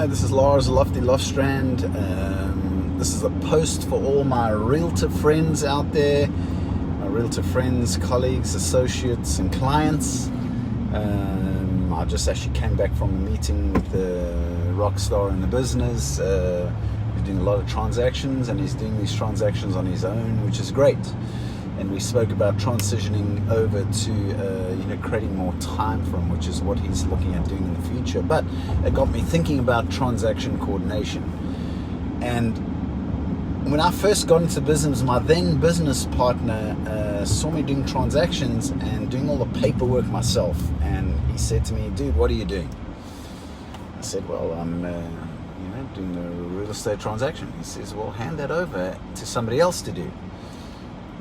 Hi, this is Lars Lofty Lofstrand. This is a post for all my realtor friends out there, my realtor friends, colleagues, associates, and clients. I just actually came back from a meeting with the rock star in the business. He's doing a lot of transactions, and he's doing these transactions on his own, which is great. And we spoke about transitioning over to creating more time for him, which is what he's looking at doing in the future. But it got me thinking about transaction coordination. And when I first got into business, my then business partner saw me doing transactions and doing all the paperwork myself. And he said to me, "Dude, what are you doing?" I said, "Well, I'm doing a real estate transaction." He says, "Well, hand that over to somebody else to do."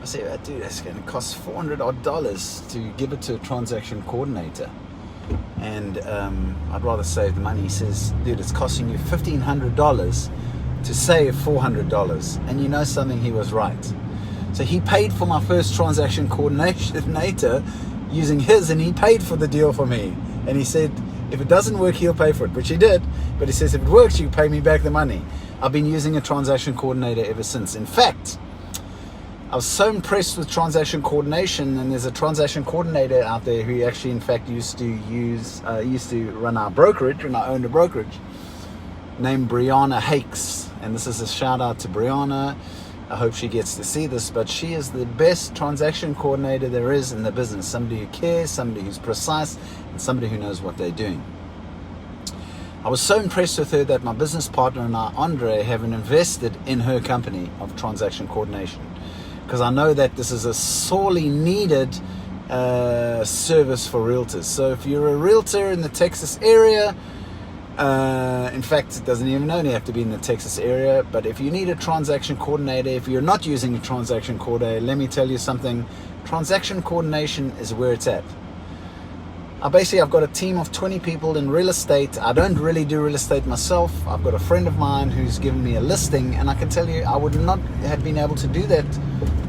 I said, "Dude, that's going to cost $400 odd to give it to a transaction coordinator, and I'd rather save the money." He says, "Dude, it's costing you $1,500 to save $400. And you know something, he was right. So he paid for my first transaction coordinator using his, and he paid for the deal for me. And he said, if it doesn't work, he'll pay for it, which he did. But he says, if it works, you pay me back the money. I've been using a transaction coordinator ever since. In fact, I was so impressed with transaction coordination, and there's a transaction coordinator out there who actually, in fact, used to run our brokerage, and I owned a brokerage, named Brianna Hakes. And this is a shout out to Brianna. I hope she gets to see this, but she is the best transaction coordinator there is in the business. Somebody who cares, somebody who's precise, and somebody who knows what they're doing. I was so impressed with her that my business partner and I, Andre, have invested in her company of transaction coordination, because I know that this is a sorely needed service for realtors. So if you're a realtor in the Texas area, in fact, it doesn't even only have to be in the Texas area, but if you need a transaction coordinator, if you're not using a transaction coordinator, let me tell you something, transaction coordination is where it's at. I've got a team of 20 people in real estate. I don't really do real estate myself. I've got a friend of mine who's given me a listing, and I can tell you I would not have been able to do that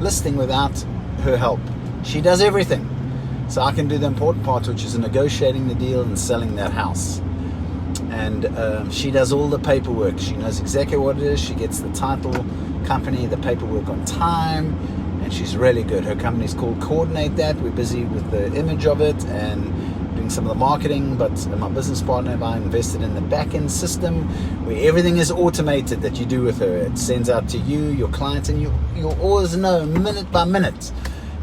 listing without her help. She does everything. So I can do the important part, which is negotiating the deal and selling that house. And she does all the paperwork. She knows exactly what it is. She gets the title company, the paperwork on time, and she's really good. Her company's called Coordinate That. We're busy with the image of it and doing some of the marketing, but my business partner and I invested in the back-end system where everything is automated that you do with her. It sends out to you, your clients, and you'll always know minute by minute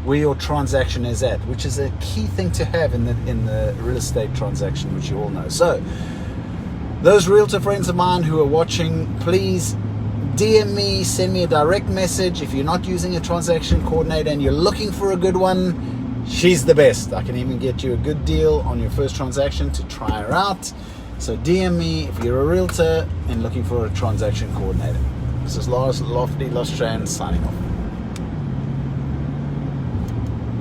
where your transaction is at, which is a key thing to have in the real estate transaction, which you all know. So those realtor friends of mine who are watching, please DM me, send me a direct message. If you're not using a transaction coordinator and you're looking for a good one, she's the best. I can even get you a good deal on your first transaction to try her out. So DM me if you're a realtor and looking for a transaction coordinator. This is Lars Lofty Lofstrand signing off.